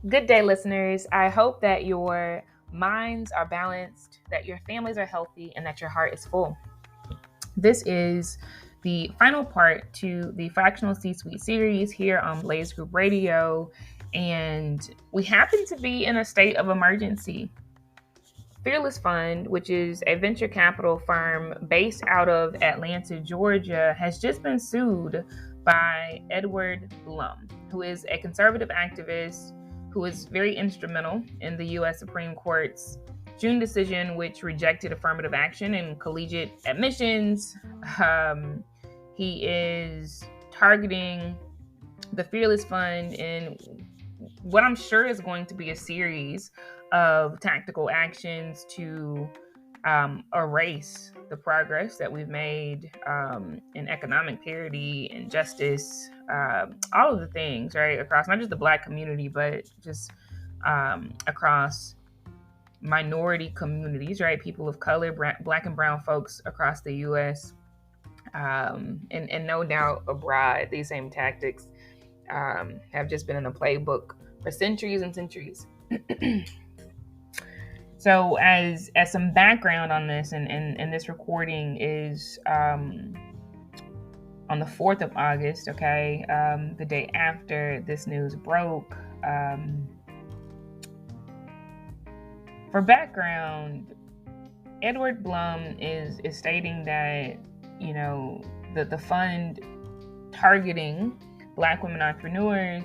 Good day, listeners. I hope that your minds are balanced, that your families are healthy, and that your heart is full. This is the final part to the Fractional C-Suite series here on Blaze Group Radio, and we happen to be in a state of emergency. Fearless Fund, which is a venture capital firm based out of Atlanta, Georgia, has just been sued by Edward Blum, who is a conservative activist who was very instrumental in the U.S. Supreme Court's June decision, which rejected affirmative action in collegiate admissions. He is targeting the Fearless Fund in what I'm sure is going to be a series of tactical actions to erase the progress that we've made in economic parity and justice, all of the things, right, across not just the Black community, but just across minority communities, right, people of color, Black and brown folks across the U.S., and no doubt abroad. These same tactics have just been in the playbook for centuries and centuries. So as some background on this, and this recording is on the 4th of August, okay, the day after this news broke. For background, Edward Blum is stating that, you know, the fund targeting Black women entrepreneurs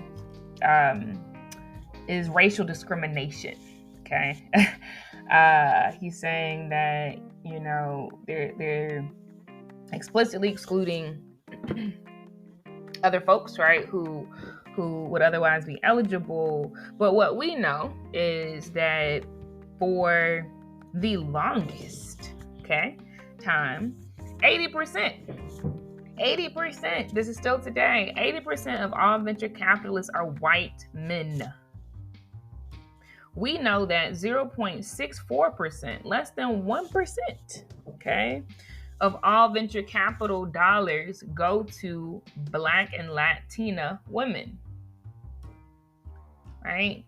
is racial discrimination. Okay. He's saying that, you know, they're explicitly excluding other folks, right, who would otherwise be eligible. But what we know is that for the longest, time, 80%, this is still today, 80% of all venture capitalists are white men. We know that 0.64%, less than 1%, of all venture capital dollars go to Black and Latina women, right?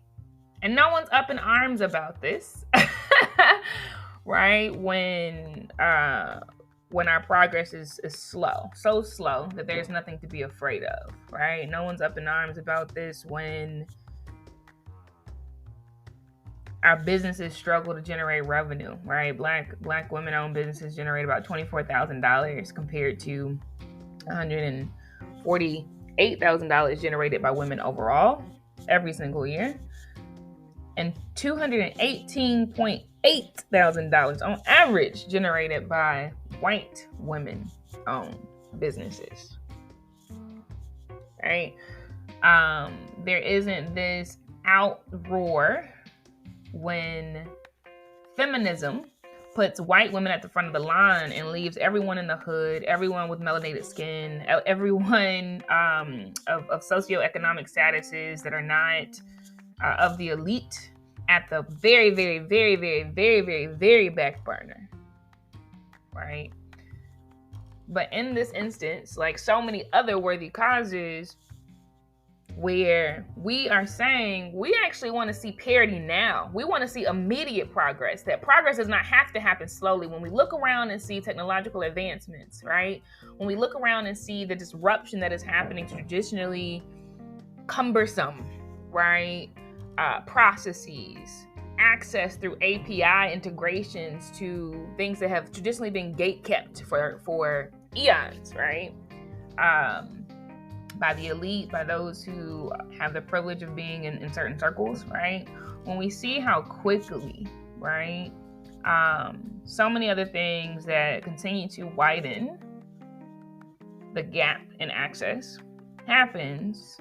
And no one's up in arms about this, right? When our progress is slow, so slow that there's nothing to be afraid of, right? No one's up in arms about this when our businesses struggle to generate revenue, right? Black women-owned businesses generate about $24,000 compared to $148,000 generated by women overall every single year, and $218,800 on average generated by white women-owned businesses, right? There isn't this outroar when feminism puts white women at the front of the line and leaves everyone in the hood, everyone with melanated skin, everyone of socioeconomic statuses that are not of the elite at the very, very, very, very, very, very, very back burner, right? But in this instance, like so many other worthy causes, where we are saying we actually want to see parity now. We want to see immediate progress. That progress does not have to happen slowly. When we look around and see technological advancements, right? When we look around and see the disruption that is happening to traditionally cumbersome, right, processes, access through API integrations to things that have traditionally been gatekept for eons, right? By the elite, by those who have the privilege of being in certain circles, right? When we see how quickly, right, so many other things that continue to widen the gap in access happens,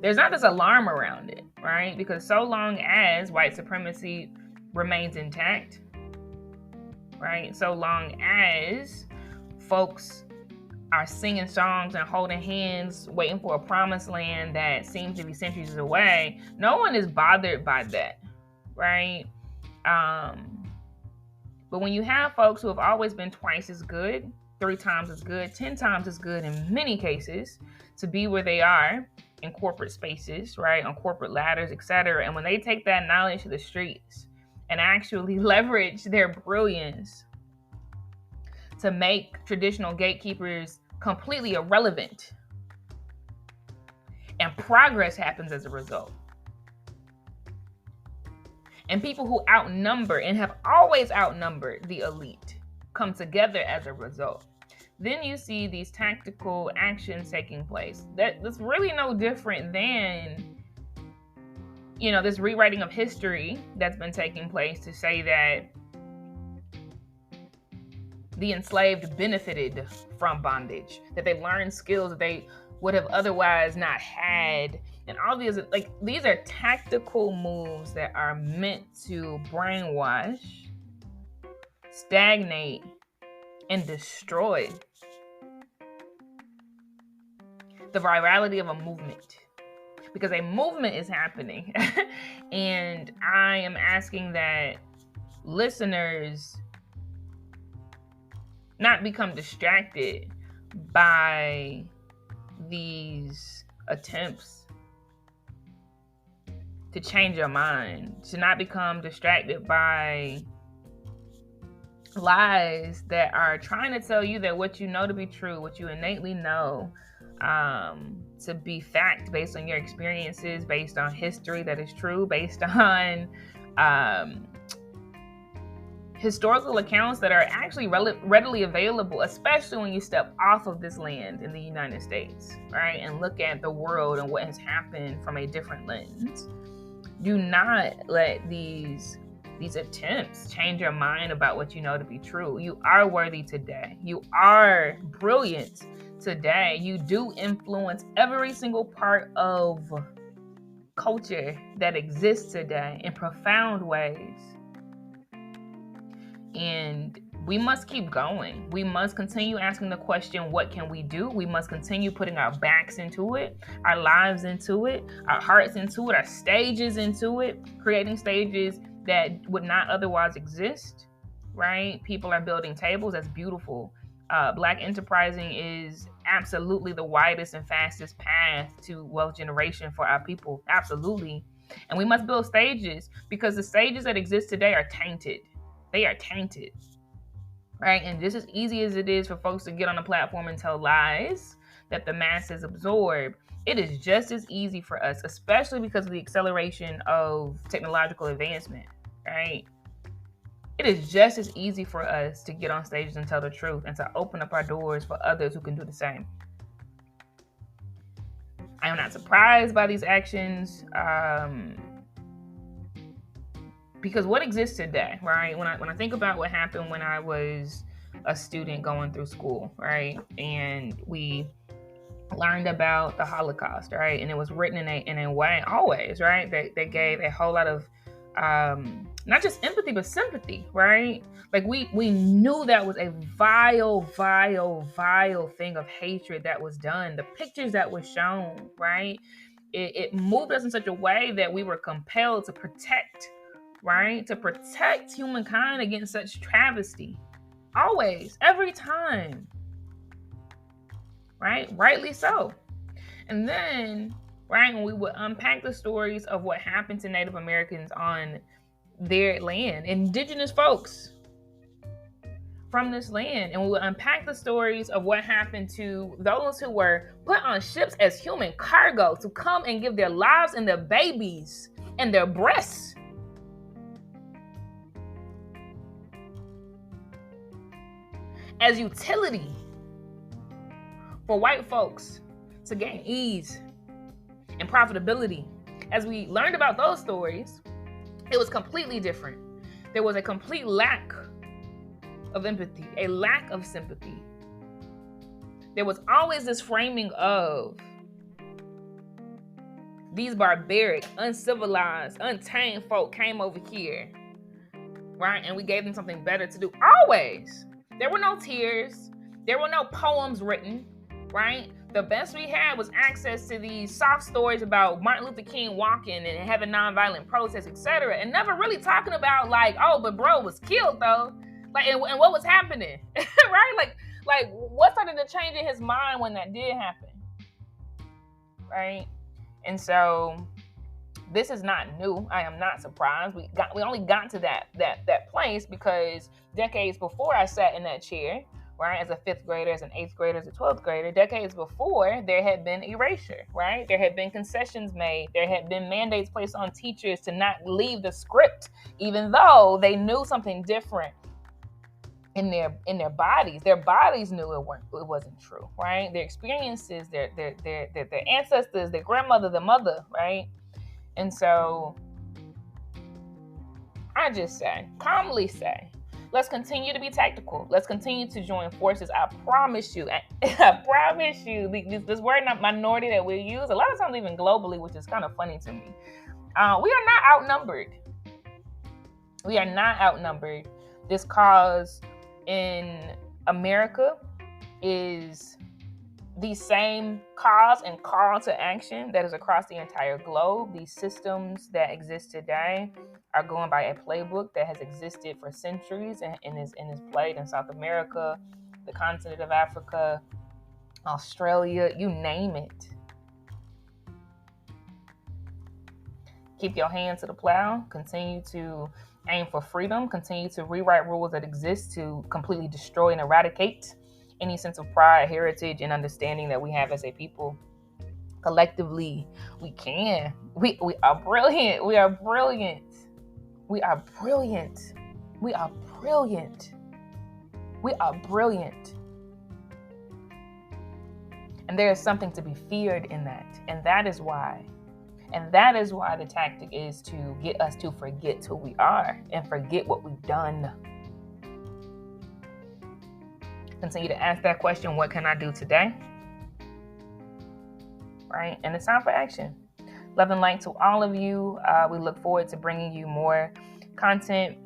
there's not this alarm around it, right? Because so long as white supremacy remains intact, right? So long as folks are singing songs and holding hands, waiting for a promised land that seems to be centuries away, no one is bothered by that, right? But when you have folks who have always been twice as good, 3 times as good, 10 times as good in many cases, to be where they are, in corporate spaces, right, on corporate ladders, etc. And when they take that knowledge to the streets and actually leverage their brilliance to make traditional gatekeepers completely irrelevant, and progress happens as a result. And people who outnumber and have always outnumbered the elite come together as a result. Then you see these tactical actions taking place. That's really no different than, this rewriting of history that's been taking place to say that the enslaved benefited from bondage, that they learned skills that they would have otherwise not had. And all these are tactical moves that are meant to brainwash, stagnate, and destroy the virality of a movement. Because a movement is happening. And I am asking that listeners not become distracted by these attempts to change your mind, to not become distracted by lies that are trying to tell you that what you know to be true, what you innately know to be fact based on your experiences, based on history that is true, based on historical accounts that are actually readily available, especially when you step off of this land in the United States, right? And look at the world and what has happened from a different lens. Do not let these attempts change your mind about what you know to be true. You are worthy today. You are brilliant today. You do influence every single part of culture that exists today in profound ways. And we must keep going. We must continue asking the question, what can we do? We must continue putting our backs into it, our lives into it, our hearts into it, our stages into it, creating stages that would not otherwise exist, right? People are building tables. That's beautiful. Black enterprising is absolutely the widest and fastest path to wealth generation for our people. Absolutely. And we must build stages because the stages that exist today are tainted. They are tainted, right? And just as easy as it is for folks to get on a platform and tell lies that the masses absorb, it is just as easy for us, especially because of the acceleration of technological advancement, right? It is just as easy for us to get on stages and tell the truth and to open up our doors for others who can do the same. I am not surprised by these actions. Because what exists today, right? When I think about what happened when I was a student going through school, right? And we learned about the Holocaust, right? And it was written in a way, always, right? That gave a whole lot of not just empathy, but sympathy, right? Like we knew that was a vile thing of hatred that was done. The pictures that were shown, right? It moved us in such a way that we were compelled to protect, right? To protect humankind against such travesty. Always, every time. Right? Rightly so. And then, right, when we would unpack the stories of what happened to Native Americans on their land, indigenous folks from this land, and we would unpack the stories of what happened to those who were put on ships as human cargo to come and give their lives and their babies and their breasts as utility for white folks to gain ease and profitability. As we learned about those stories, it was completely different. There was a complete lack of empathy, a lack of sympathy. There was always this framing of these barbaric, uncivilized, untamed folk came over here, right? And we gave them something better to do. Always. There were no tears. There were no poems written, right? The best we had was access to these soft stories about Martin Luther King walking and having nonviolent protests, etc. And never really talking about like, oh, but bro was killed though. Like, and what was happening, right? Like what started to change in his mind when that did happen, right? And so this is not new. I am not surprised. We only got to that place because decades before I sat in that chair, right, as a 5th grader, as an 8th grader, as a 12th grader, decades before, there had been erasure, right? There had been concessions made. There had been mandates placed on teachers to not leave the script, even though they knew something different in their bodies. Their bodies knew it wasn't true, right? Their experiences, their ancestors, their grandmother, their mother, right? And so I just say, calmly say, let's continue to be tactical. Let's continue to join forces. I promise you, this word minority that we use, a lot of times even globally, which is kind of funny to me. We are not outnumbered. We are not outnumbered. This cause in America is the same cause and call to action that is across the entire globe. These systems that exist today are going by a playbook that has existed for centuries and is played in South America, the continent of Africa, Australia, you name it. Keep your hand to the plow. Continue to aim for freedom. Continue to rewrite rules that exist to completely destroy and eradicate any sense of pride, heritage, and understanding that we have as a people. Collectively, we can. We are brilliant. We are brilliant. We are brilliant. We are brilliant. We are brilliant. And there is something to be feared in that. And that is why the tactic is to get us to forget who we are and forget what we've done. Continue to ask that question, what can I do today? Right? And it's time for action. Love and light to all of you. We look forward to bringing you more content,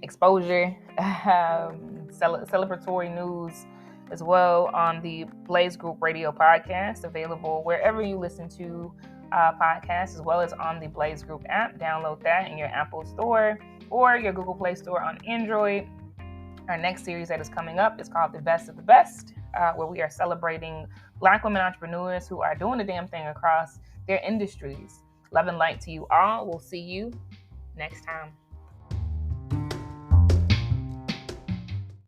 exposure, celebratory news as well on the Blaze Group Radio podcast, available wherever you listen to podcasts, as well as on the Blaze Group app. Download that in your Apple Store or your Google Play Store on Android. Our next series that is coming up is called The Best of the Best, where we are celebrating Black women entrepreneurs who are doing the damn thing across their industries. Love and light to you all. We'll see you next time.